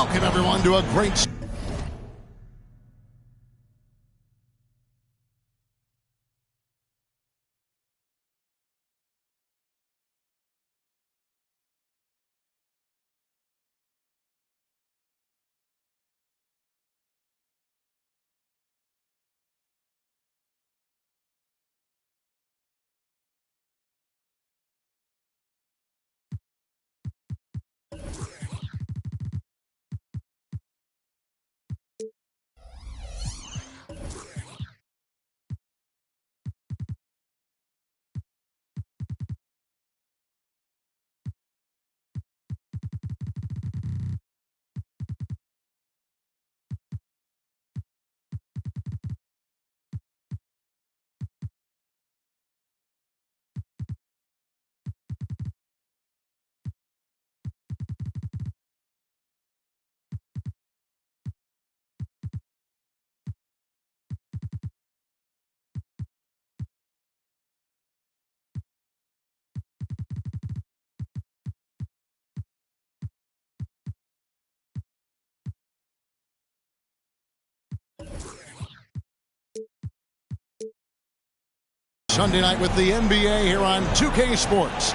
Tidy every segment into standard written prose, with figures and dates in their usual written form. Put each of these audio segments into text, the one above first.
Welcome, everyone, to a great... Sunday night with the NBA here on 2K Sports.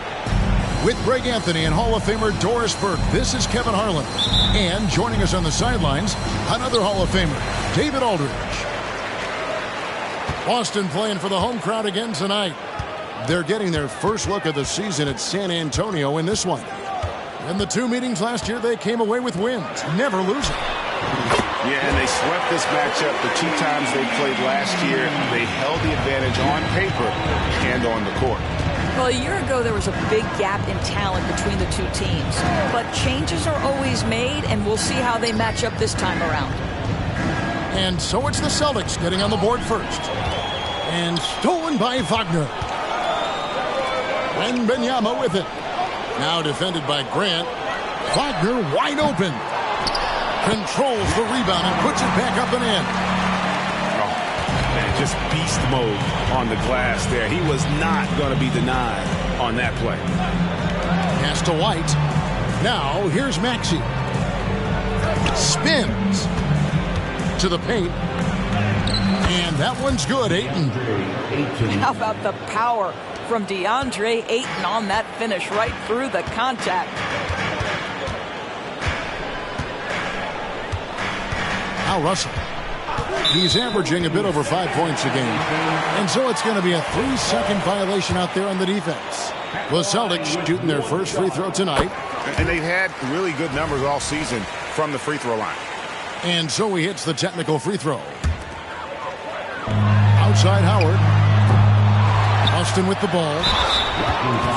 With Greg Anthony and Hall of Famer Doris Burke, this is Kevin Harlan. And joining us on the sidelines, another Hall of Famer, David Aldridge. Boston playing for the home crowd again tonight. They're getting their first look of the season at San Antonio in this one. In the two meetings last year, they came away with wins, never losing. Yeah, and they swept this matchup the two times they played last year. They held the advantage on paper and on the court. Well, a year ago, there was a big gap in talent between the two teams. But changes are always made, and we'll see how they match up this time around. And so it's the Celtics getting on the board first. And stolen by Wagner. Wembanyama with it. Now defended by Grant. Wagner wide open. Controls the rebound and puts it back up and in. Oh, man, just beast mode on the glass there. He was not going to be denied on that play. Pass to White. Now here's Maxey. Spins to the paint. And that one's good, Ayton. How about the power from DeAndre Ayton on that finish right through the contact. Al Russell. He's averaging a bit over 5 points a game. And so it's going to be a 3-second violation out there on the defense. The Celtics shooting their first free throw tonight. And they've had really good numbers all season from the free throw line. And so he hits the technical free throw. Outside Howard. Austin with the ball.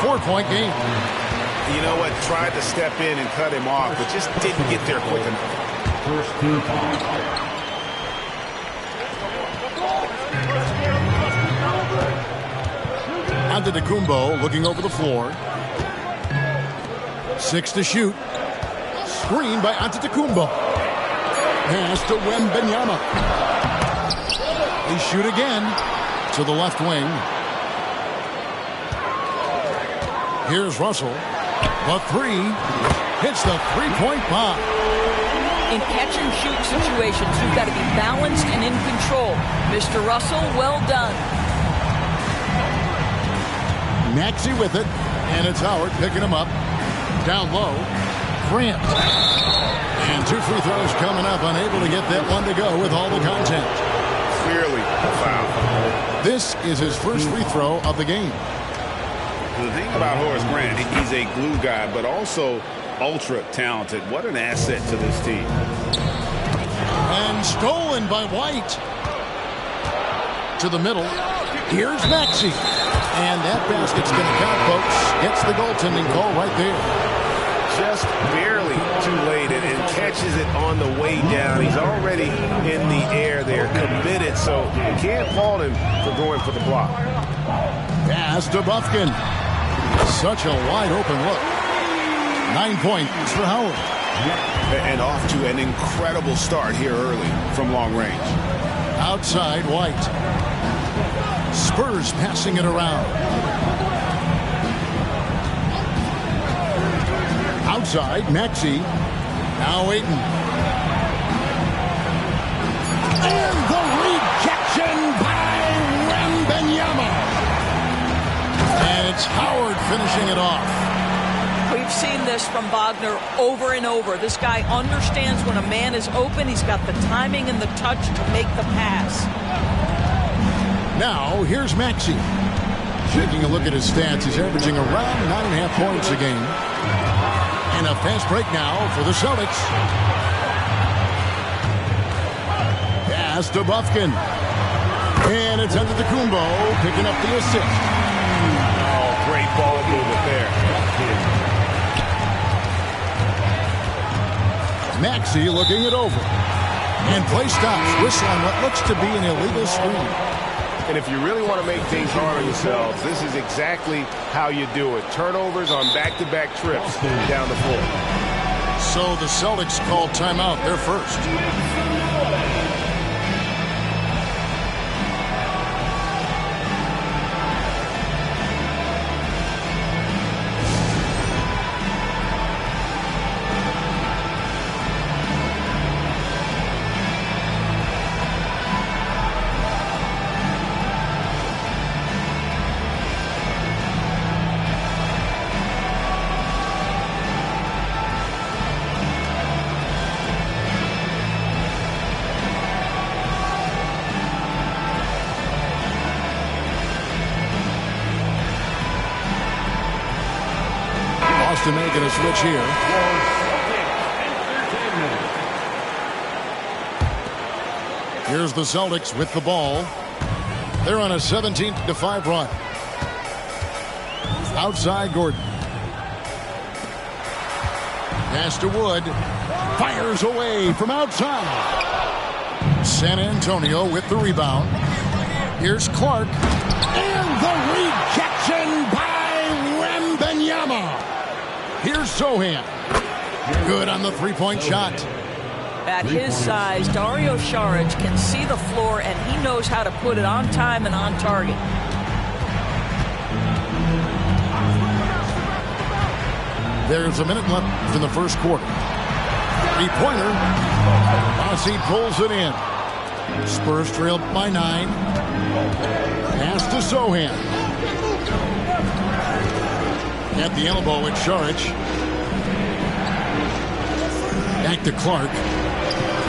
4-point game. You know what? Tried to step in and cut him off, but just didn't get there quick enough. First team foul. Antetokounmpo looking over the floor. 6 to shoot. Screen by Antetokounmpo. Pass to Wembanyama. They shoot again to the left wing. Here's Russell. The three. Hits the three-point bomb. In catch-and-shoot situations, you've got to be balanced and in control. Mr. Russell, well done. Maxey with it, and it's Howard picking him up. Down low, Grant. And 2 free throws coming up, unable to get that one to go with all the content. Clearly a foul. This is his first free throw of the game. The thing about Horace Grant, he's a glue guy, but also ultra talented. What an asset to this team. And stolen by White. To the middle. Here's Maxey. And that basket's going to count, folks. Gets the goaltending call right there. Just barely too late and catches it on the way down. He's already in the air there, committed, so you can't fault him for going for the block. Pass to Bufkin. Such a wide open look. 9 points for Howard. And off to an incredible start here early from long range. Outside White. Spurs passing it around. Outside Maxey. Now Ayton. And the rejection by Wembanyama. And it's Howard finishing it off. We've seen this from Wagner over and over. This guy understands when a man is open. He's got the timing and the touch to make the pass. Now, here's Maxey. Taking a look at his stats, he's averaging around 9.5 points a game. And a fast break now for the Celtics. Pass to Bufkin. And it's Antetokounmpo picking up the assist. Oh, great ball movement there. Maxey looking it over. And play stops. Whistle on what looks to be an illegal screen. And if you really want to make things hard on yourselves, this is exactly how you do it. Turnovers on back-to-back trips down the floor. So the Celtics called timeout. They're first. Boston making a switch here. Here's the Celtics with the ball. They're on a 17-5 run. Outside Gordon. Pass to Wood. Fires away from outside. San Antonio with the rebound. Here's Clark. And the rejection by Wembanyama. Here's Sohan. Good on the three-point shot. At his size, Dario Saric can see the floor, and he knows how to put it on time and on target. There's a minute left in the first quarter. Three-pointer. Rossi pulls it in. Spurs trail by 9. Pass to Sohan. At the elbow, it's Saric. Back to Clark.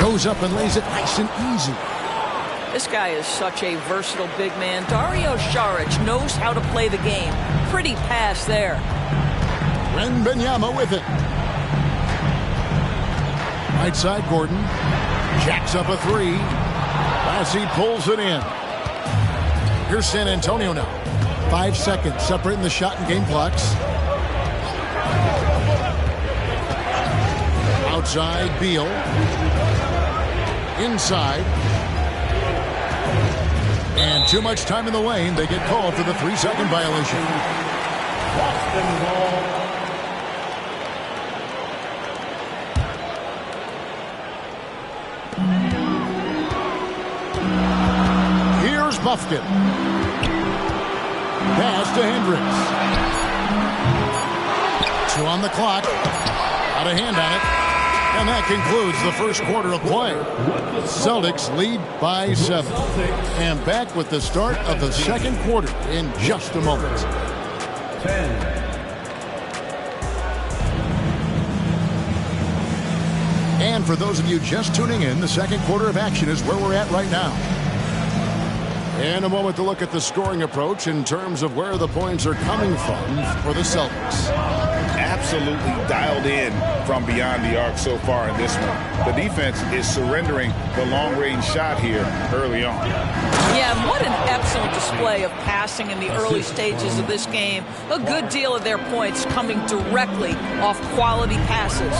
Goes up and lays it nice and easy. This guy is such a versatile big man. Dario Saric knows how to play the game. Pretty pass there. Wembanyama with it. Right side, Gordon. Jacks up a three. Rossi pulls it in. Here's San Antonio now. 5 seconds separating the shot and game clocks. Outside, Beal. Inside. And too much time in the lane. They get called for the 3-second violation. Boston ball. Here's Bufkin. Pass to Hendricks. 2 on the clock. Out of hand on it. And that concludes the first quarter of play. Celtics lead by 7. And back with the start of the second quarter in just a moment. 10. And for those of you just tuning in, the second quarter of action is where we're at right now. In a moment to look at the scoring approach in terms of where the points are coming from for the Celtics. Absolutely dialed in from beyond the arc so far in this one. The defense is surrendering the long-range shot here early on. Yeah, what an excellent display of passing in the early stages of this game. A good deal of their points coming directly off quality passes.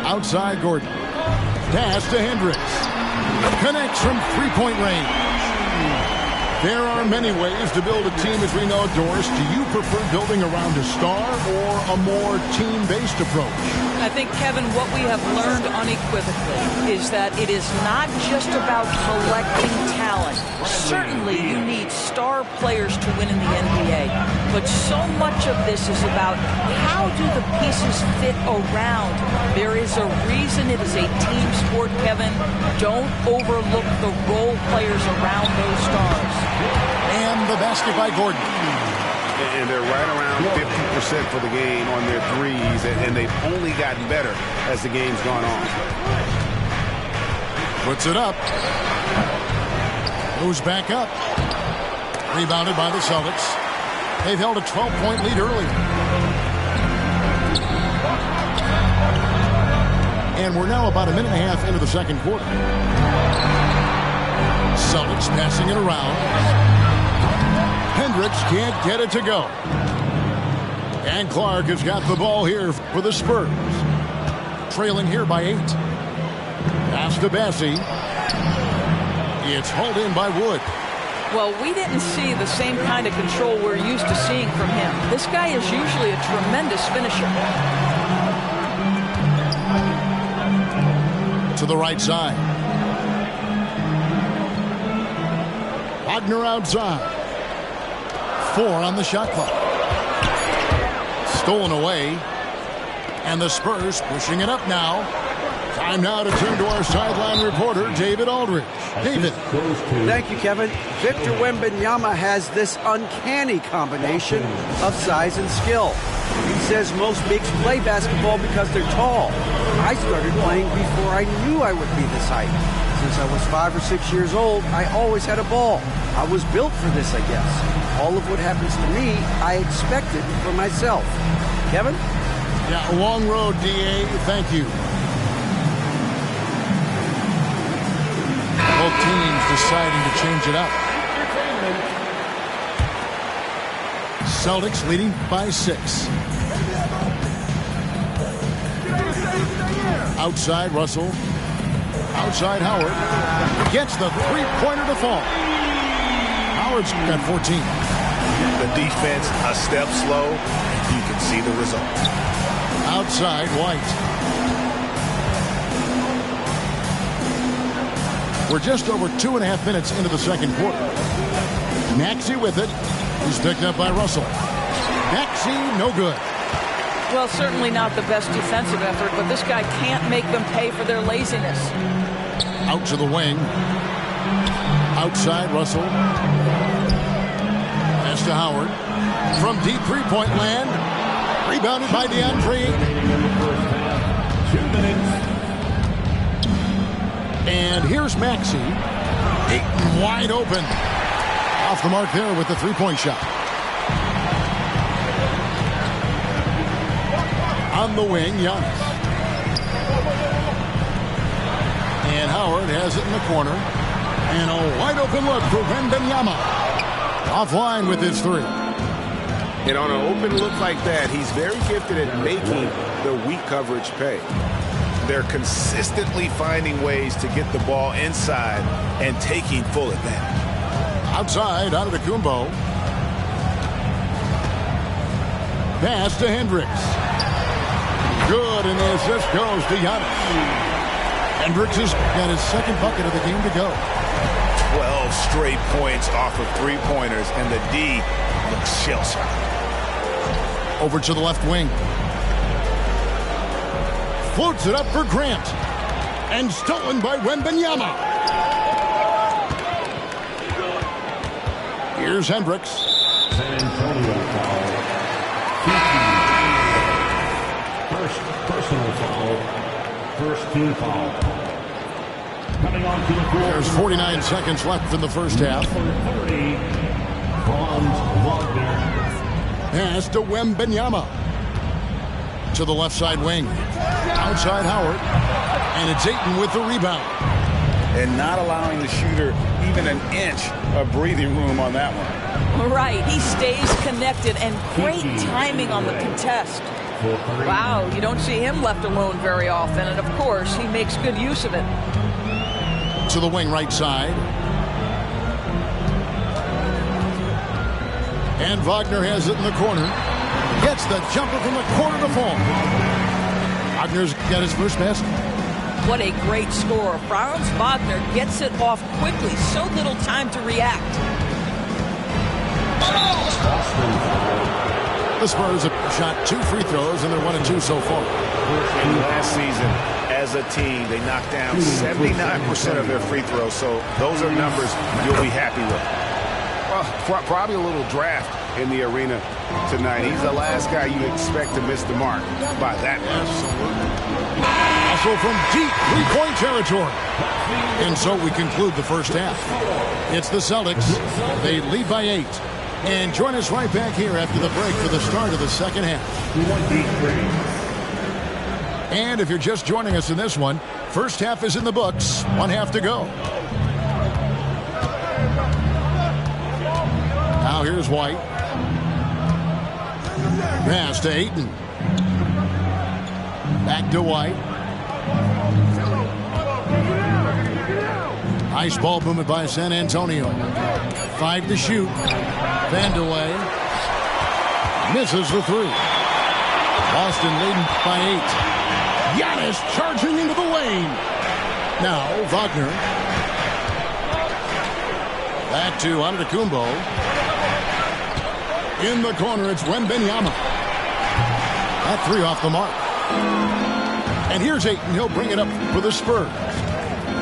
Outside Gordon. Pass to Hendricks. Connects from three-point range. There are many ways to build a team, as we know, Doris. Do you prefer building around a star or a more team-based approach? I think, Kevin, what we have learned unequivocally is that it is not just about collecting talent. Certainly, you need star players to win in the NBA. But so much of this is about how do the pieces fit around. There is a reason it is a team sport, Kevin. Don't overlook the role players around those stars. And the basket by Gordon. And they're right around 50% for the game on their threes, and they've only gotten better as the game's gone on. Puts it up. Moves back up. Rebounded by the Celtics. They've held a 12-point lead early. And we're now about a minute and a half into the second quarter. Celtics passing it around. Hendricks can't get it to go. And Clark has got the ball here for the Spurs. Trailing here by 8. Pass to Bassey. It's hauled in by Wood. Well, we didn't see the same kind of control we're used to seeing from him. This guy is usually a tremendous finisher. To the right side. Wagner outside. 4 on the shot clock. Stolen away. And the Spurs pushing it up now. Time now to turn to our sideline reporter, David Aldridge. David. Thank you, Kevin. Victor Wembanyama has this uncanny combination of size and skill. He says most bigs play basketball because they're tall. I started playing before I knew I would be this height. Since I was 5 or 6 years old, I always had a ball. I was built for this, I guess. All of what happens to me, I expected for myself. Kevin? Yeah, a long road, D.A. Thank you. Both teams deciding to change it up. Celtics leading by 6. Outside Russell. Outside Howard. Gets the three-pointer to fall. Howard's got 14. The defense a step slow. You can see the result. Outside White. We're just over 2.5 minutes into the second quarter. Maxey with it. He's picked up by Russell. Maxey, no good. Well, certainly not the best defensive effort, but this guy can't make them pay for their laziness. Out to the wing. Outside Russell. Pass to Howard. From deep three-point land. Rebounded by DeAndre. 2 minutes. And here's Maxey. Ayton wide open. Off the mark there with the three-point shot. On the wing, Giannis. And Howard has it in the corner. And a wide open look for Wembanyama. Offline with his 3. And on an open look like that, he's very gifted at making the weak coverage pay. They're consistently finding ways to get the ball inside and taking full advantage. Outside, Antetokounmpo. Pass to Hendricks. Good, and the assist goes to Giannis. Hendricks has got his second bucket of the game to go. 12 straight points off of three-pointers, and the D looks shell-shocked. Over to the left wing. Floats it up for Grant. And stolen by Wembanyama. Here's Hendricks. San Antonio foul. First personal foul. First team foul. Coming on to the floor. There's 49 seconds left in the first half. Number 30, Franz Wagner. Pass to Wembanyama. To the left side wing. Outside Howard. And it's Ayton with the rebound. And not allowing the shooter even an inch of breathing room on that one. Right. He stays connected, and great timing on the contest. Wow, you don't see him left alone very often, and of course, he makes good use of it. To the wing right side. And Wagner has it in the corner. Gets the jumper from the corner to fall. Wagner's got his first basket. What a great score. Franz Wagner gets it off quickly. So little time to react. The Spurs have shot 2 free throws, and they're 1-2 so far. And last season, as a team, they knocked down 79% of their free throws, so those are numbers you'll be happy with. Well, probably a little draft in the arena tonight. He's the last guy you expect to miss the mark by that much. Also from deep three-point territory. And so we conclude the first half. It's the Celtics. They lead by 8. And join us right back here after the break for the start of the second half. And if you're just joining us in this one, first half is in the books. 1 half to go. Now here's White. Pass to Ayton. Back to White. Nice ball movement by San Antonio. 5 to shoot. Vandeweghe misses the 3. Boston leading by 8. Giannis charging into the lane. Now Wagner. Back to Antetokounmpo. In the corner, it's Wembanyama. That 3 off the mark. And here's Ayton. He'll bring it up for the Spurs.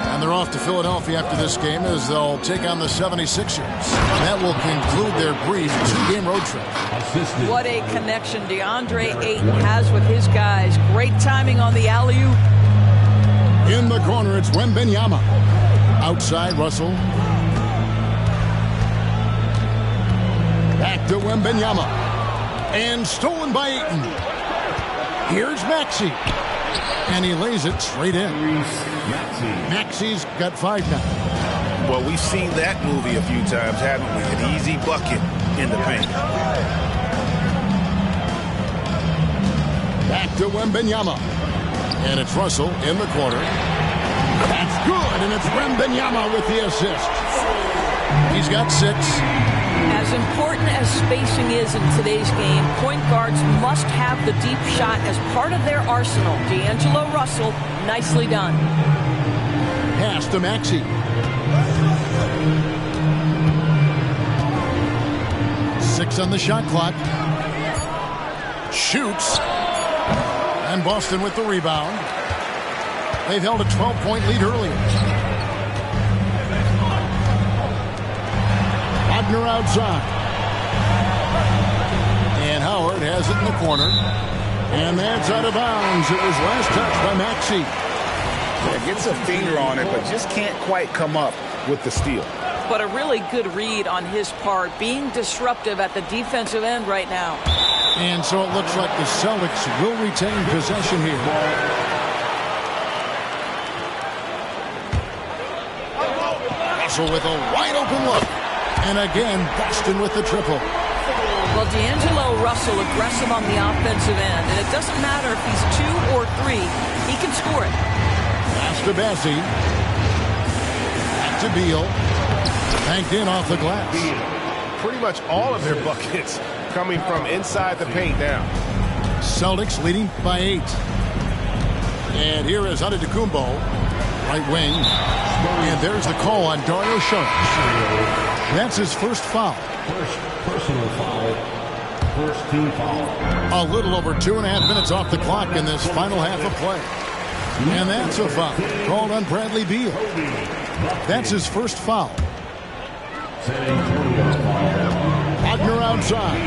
And they're off to Philadelphia after this game as they'll take on the 76ers. That will conclude their brief 2-game road trip. What a connection DeAndre Ayton has with his guys. Great timing on the alley-oop. In the corner, it's Wembanyama. Outside, Russell. Back to Wembanyama. And stolen by Ayton. Here's Maxey. And he lays it straight in. Maxey's got 5 now. Well, we've seen that movie a few times, haven't we? An easy bucket in the paint. Back to Wembanyama. And it's Russell in the corner. That's good, and it's Wembanyama with the assist. He's got 6. As important as spacing is in today's game, point guards must have the deep shot as part of their arsenal. D'Angelo Russell, nicely done. Pass to Maxey. Six on the shot clock. Shoots. And Boston with the rebound. They've held a 12-point lead earlier. Wagner outside. And Howard has it in the corner. And that's out of bounds. It was last touched by Maxey. Yeah, gets a finger on it, but just can't quite come up with the steal. But a really good read on his part, being disruptive at the defensive end right now. And so it looks like the Celtics will retain possession here. Russell with a wide open look. And again, Boston with the triple. Well, D'Angelo Russell aggressive on the offensive end. And it doesn't matter if he's 2 or 3. He can score it. Pass to Bassie. Back to Beal. Banked in off the glass. Pretty much all of their buckets coming from inside the paint now. Celtics leading by 8. And here is Antetokounmpo. Right wing. And there's the call on Dario Saric. That's his first foul. First personal foul. First team foul. A little over 2.5 minutes off the clock in this final half of play. And that's a foul called on Bradley Beal. That's his first foul. Wagner outside.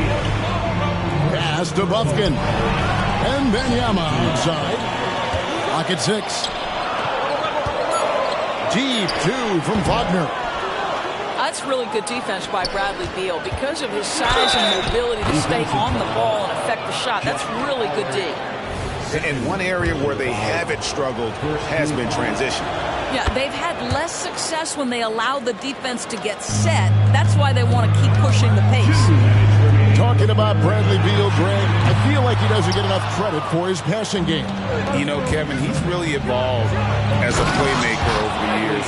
Pass to Bufkin. And Wembanyama outside. Clock at 6. Deep 2 from Wagner. That's really good defense by Bradley Beal. Because of his size and mobility to stay on the ball and affect the shot, that's really good D. And one area where they haven't struggled has been transition. Yeah, they've had less success when they allow the defense to get set. That's why they want to keep pushing the pace. Talking about Bradley Beal, Greg, I feel like he doesn't get enough credit for his passing game. You know, Kevin, he's really evolved as a playmaker over the years.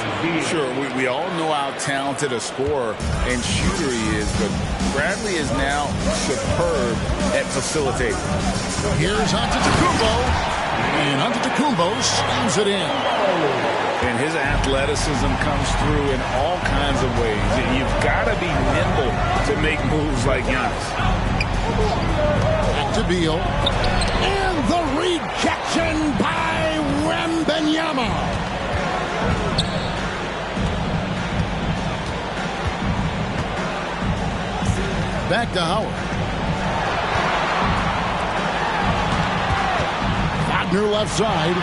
Sure, we all know how talented a scorer and shooter he is, but Bradley is now superb at facilitating. Here's Antetokounmpo, and Antetokounmpo slams it in. And his athleticism comes through in all kinds of ways. You've got to be nimble to make moves like Giannis. Back to Beal. And the rejection by Wembanyama. Back to Howard. Wagner left side.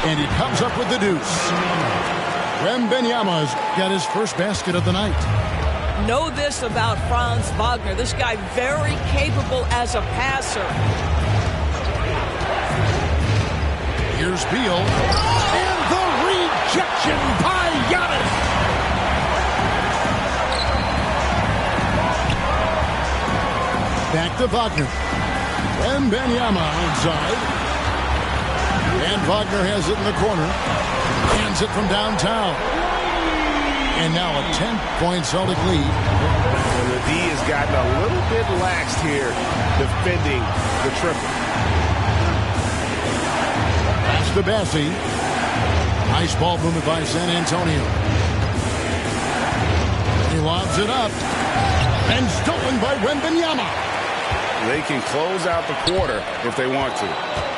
And he comes up with the deuce. Wembanyama's got his first basket of the night. Know this about Franz Wagner. This guy very capable as a passer. Here's Beal. And the rejection by Giannis. Back to Wagner. Wembanyama inside. And Wagner has it in the corner. Hands it from downtown. And now a 10-point Celtic lead. And the D has gotten a little bit laxed here defending the triple. Pass to Bassi. Nice ball movement by San Antonio. He lobs it up. And stolen by Wembanyama. They can close out the quarter if they want to.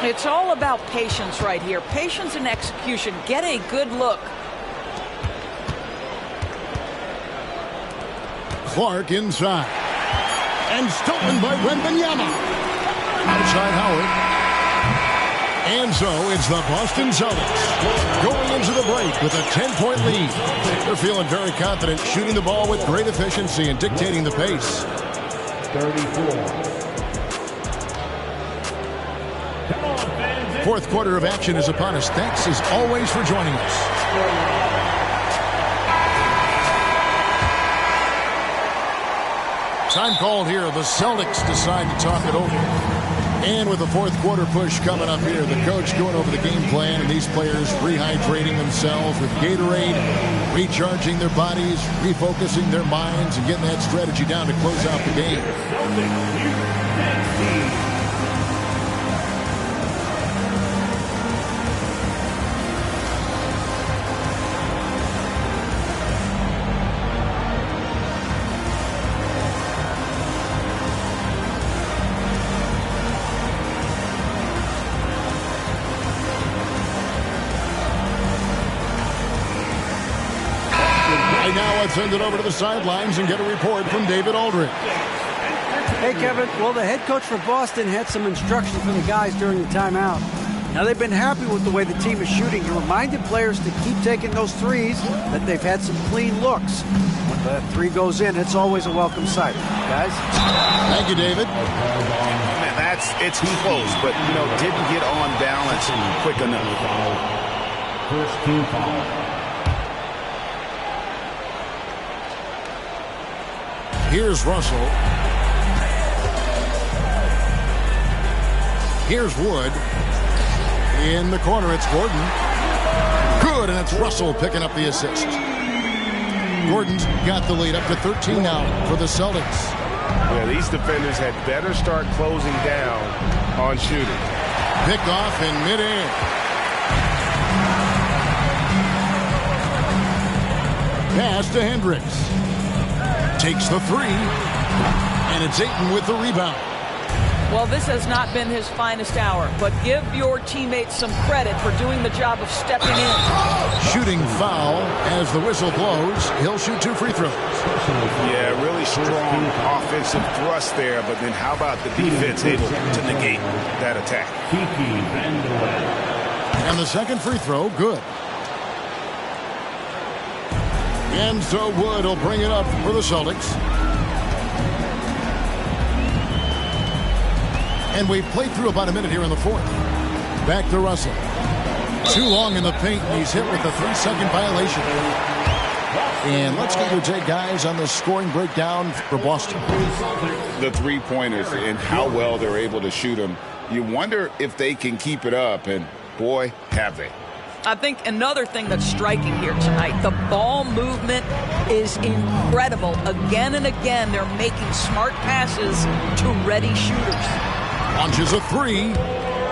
It's all about patience right here. Patience and execution. Get a good look. Clark inside. And stolen by Wembanyama. Outside Howard. And so it's the Boston Celtics going into the break with a 10-point lead. They're feeling very confident, shooting the ball with great efficiency and dictating the pace. 34. Fourth quarter of action is upon us. Thanks as always for joining us. Time called here. The Celtics decide to talk it over. And with the fourth quarter push coming up here, the coach going over the game plan and these players rehydrating themselves with Gatorade, recharging their bodies, refocusing their minds, and getting that strategy down to close out the game. Let's send it over to the sidelines and get a report from David Aldridge. Hey, Kevin. Well, the head coach for Boston had some instructions for the guys during the timeout. Now, they've been happy with the way the team is shooting. He reminded players to keep taking those threes, that they've had some clean looks. When the three goes in, it's always a welcome sight. Guys? Thank you, David. Man, it's close, but, didn't get on balance quick enough. First team foul. Here's Russell. Here's Wood. In the corner, it's Gordon. Good, and it's Russell picking up the assist. Gordon's got the lead up to 13 now for the Celtics. Yeah, these defenders had better start closing down on shooting. Picked off in midair. Pass to Hendricks. Takes the three, and it's Ayton with the rebound. Well, this has not been his finest hour, but give your teammates some credit for doing the job of stepping in. Shooting foul as the whistle blows. He'll shoot 2 free throws. Yeah, really strong offensive thrust there, but then how about the defense able to negate that attack? And the second free throw, good. And so Wood will bring it up for the Celtics. And we've played through about a minute here in the fourth. Back to Russell. Too long in the paint, and he's hit with a 3-second violation. And let's get your take, guys, on the scoring breakdown for Boston. The three-pointers and how well they're able to shoot them. You wonder if they can keep it up, and boy, have they. I think another thing that's striking here tonight, the ball movement is incredible. Again and again, they're making smart passes to ready shooters. Launches a three.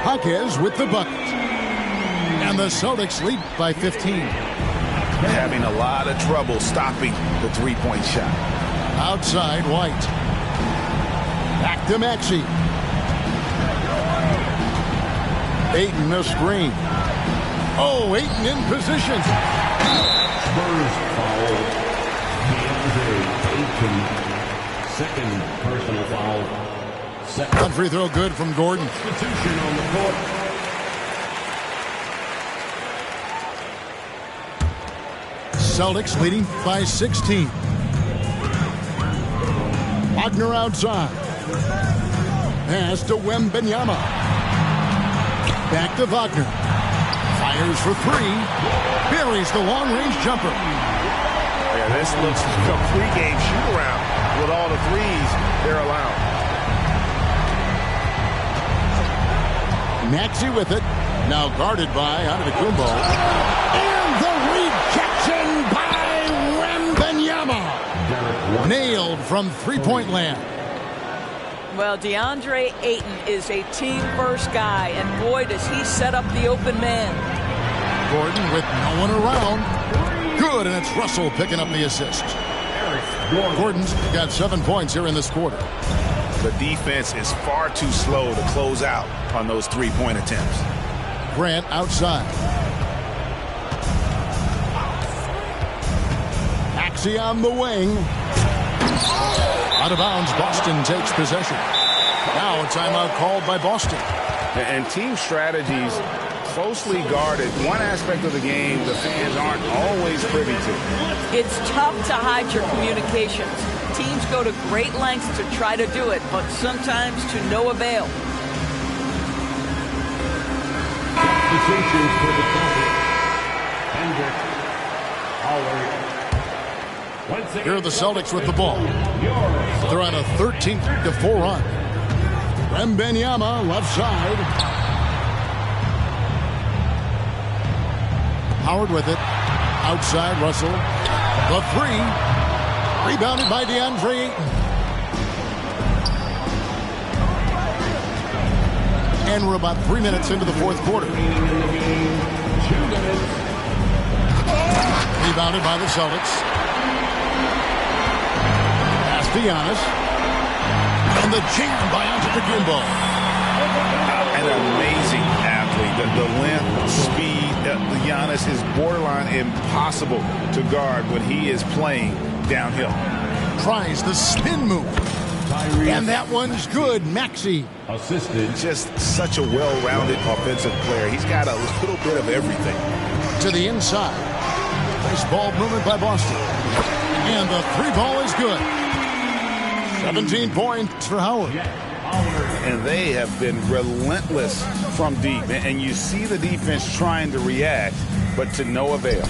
Jaquez with the bucket. And the Celtics lead by 15. Having a lot of trouble stopping the three-point shot. Outside, White. Back to Maxey. Ayton the screen. Oh, Ayton in position. Spurs foul. DeAndre Ayton. Second personal foul. Second. One free throw good from Gordon. Substitution on the court. Celtics leading by 16. Wagner outside. Pass to Wembanyama. Back to Wagner. Fires for three. Buries the long-range jumper. Yeah, this looks like a pregame shoot-around with all the threes they're allowed. Maxey with it. Now guarded by Antetokounmpo. And the rejection by Wembanyama. Nailed from three-point land. Well, DeAndre Ayton is a team-first guy, and boy, does he set up the open man. Gordon with no one around. Good, and it's Russell picking up the assist. Gordon's got 7 points here in this quarter. The defense is far too slow to close out on those three-point attempts. Grant outside. Maxey on the wing. Out of bounds, Boston takes possession. Now a timeout called by Boston. And team strategies closely guarded. One aspect of the game the fans aren't always privy to. It's tough to hide your communications. Teams go to great lengths to try to do it, but sometimes to no avail. Substitutions for the Celtics. Hendrick. Howard. Here are the Celtics with the ball. They're on a 13-4 run. Wembanyama left side. Howard with it. Outside Russell. The three. Rebounded by DeAndre Ayton. And we're about 3 minutes into the fourth quarter. Rebounded by the Celtics. To Giannis. And the jam by Antetokounmpo. An amazing athlete. The length, speed. Giannis is borderline impossible to guard when he is playing downhill. Tries the spin move. And that one's good. Maxey. Assisted. Just such a well-rounded offensive player. He's got a little bit of everything. To the inside. Nice ball movement by Boston. And the three ball is good. 17 points for Howard. And they have been relentless from deep. And you see the defense trying to react, but to no avail.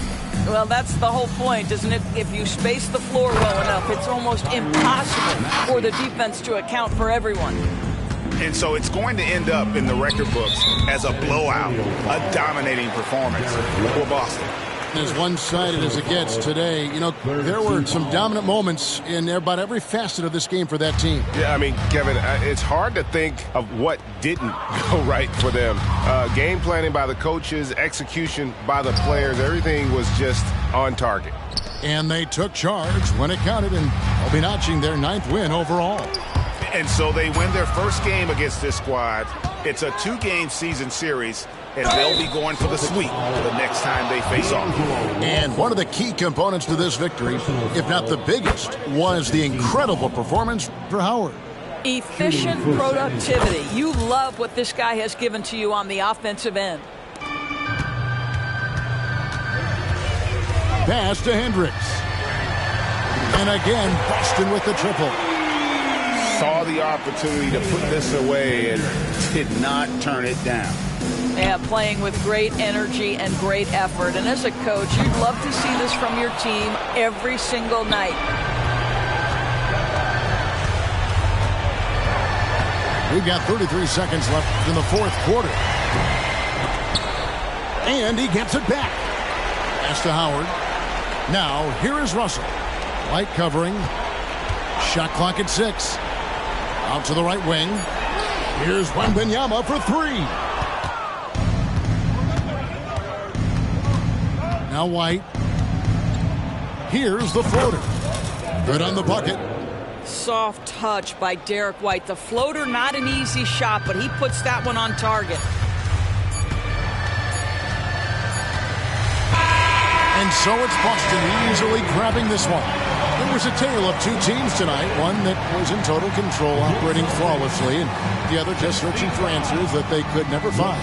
Well, that's the whole point, isn't it? If you space the floor well enough, it's almost impossible for the defense to account for everyone. And so it's going to end up in the record books as a blowout, a dominating performance for Boston. As one-sided as it gets today, you know, there were some dominant moments in about every facet of this game for that team. Yeah, I mean, Kevin, it's hard to think of what didn't go right for them. Game planning by the coaches, execution by the players, everything was just on target. And they took charge when it counted, and they'll be notching their 9th win overall. And so they win their first game against this squad. It's a 2-game season series, and they'll be going for the sweep the next time they face off. And one of the key components to this victory, if not the biggest, was the incredible performance for Howard. Efficient productivity. You love what this guy has given to you on the offensive end. Pass to Hendricks. And again, Boston with the triple. Saw the opportunity to put this away and did not turn it down. Yeah, playing with great energy and great effort. And as a coach, you'd love to see this from your team every single night. We've got 33 seconds left in the fourth quarter. And he gets it back. Pass to Howard. Now, here is Russell. Light covering. Shot clock at 6. Out to the right wing. Here's Wembanyama for 3. Now White. Here's the floater. Good on the bucket. soft touch by Derek White. The floater, not an easy shot, but he puts that one on target. And so it's Boston easily grabbing this one. It was a tale of two teams tonight, one that was in total control, operating flawlessly, and the other just searching for answers that they could never find.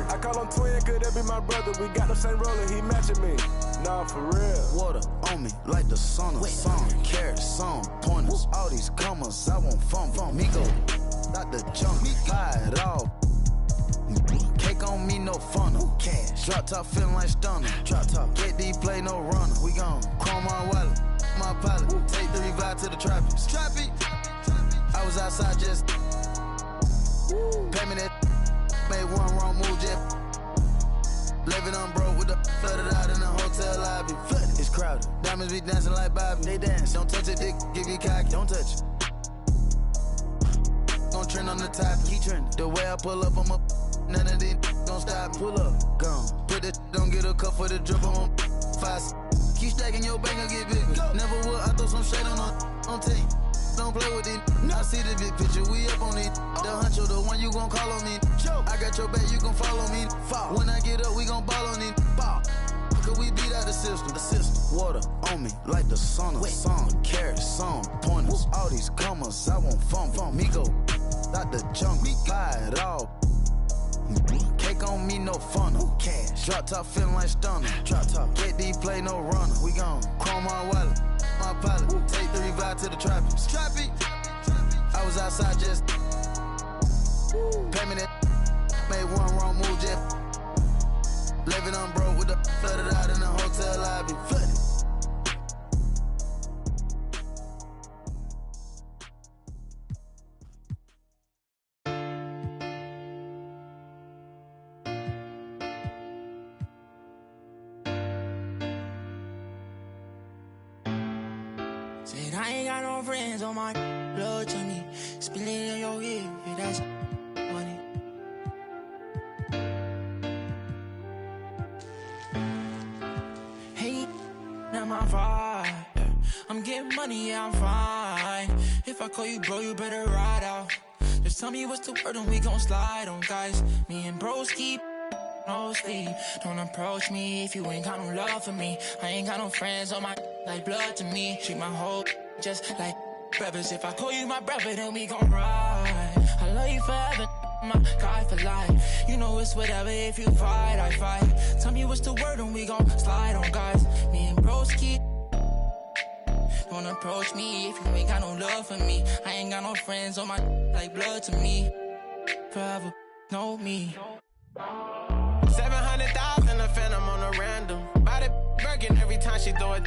I call him twin, could that be my brother? We got the same roller, he matching me. Nah, for real. Water on me like the sun of sun. Carrots, some pointers. All these commas, I want fun. Migo, not the junk. Buy it all. Cake on me, no funnel. Cash. Drop top feeling like stunner. Drop top. Get D play, no runner. We gone. Chrome my wallet. My pilot. Take the revive to the trappies. Trappy. I was outside just. Pay me that. Made one wrong move, jet. Living on broke with the flooded out in the hotel lobby. Flooded. It's crowded. Diamonds be dancing like Bobby. They dance. Don't touch it, dick. Give you cocky. Don't touch it. Gon' trend on the top. Keep trending. The way I pull up, I'm up. None of these gon' stop. Pull up. Gone. Put it. Don't get a cup for the drip on 5. Keep stacking your bank and get bigger. Go. Never would. I throw some shade on team. Don't play with it. I see the big picture. We up on it. The huncho, the one you gon' call on me. I got your back, you gon' follow me. When I get up, we gon' ball on it. Cause we beat out the system. Water on me like the sun of sun. Carrots, some pointers. All these commas, I want fun. Migo, not the junk. Buy it all. Cake on me, no funnel. Cash. Drop top feeling like stunner. Drop top. Get D play, no runner. We gone. Chrome my wallet. My pilot. Take the revive to the trappies. Trappy. I was outside just. Pay me that. Made one wrong move, jet. Living on broke with the flooded out in the hotel lobby. Flooded. Said I ain't got no friends on my blood to me. Spill it in your ear, that's money. Hey, not my vibe. I'm getting money, yeah, I'm fine. If I call you bro, you better ride out. Just tell me what's the word and we gon' slide on, guys. Me and bros keep no sleep. Don't approach me if you ain't got no love for me. I ain't got no friends on my like blood to me. Treat my whole just like brothers. If I call you my brother, then we gon' ride. I love you forever, my guy for life. You know it's whatever, if you fight, I fight. Tell me what's the word and we gon' slide on, guys. Me and bros keep. Don't approach me if you ain't got no love for me. I ain't got no friends on my like blood to me. Forever, know me. 700,000 a phantom on a random. Body working every time she throw a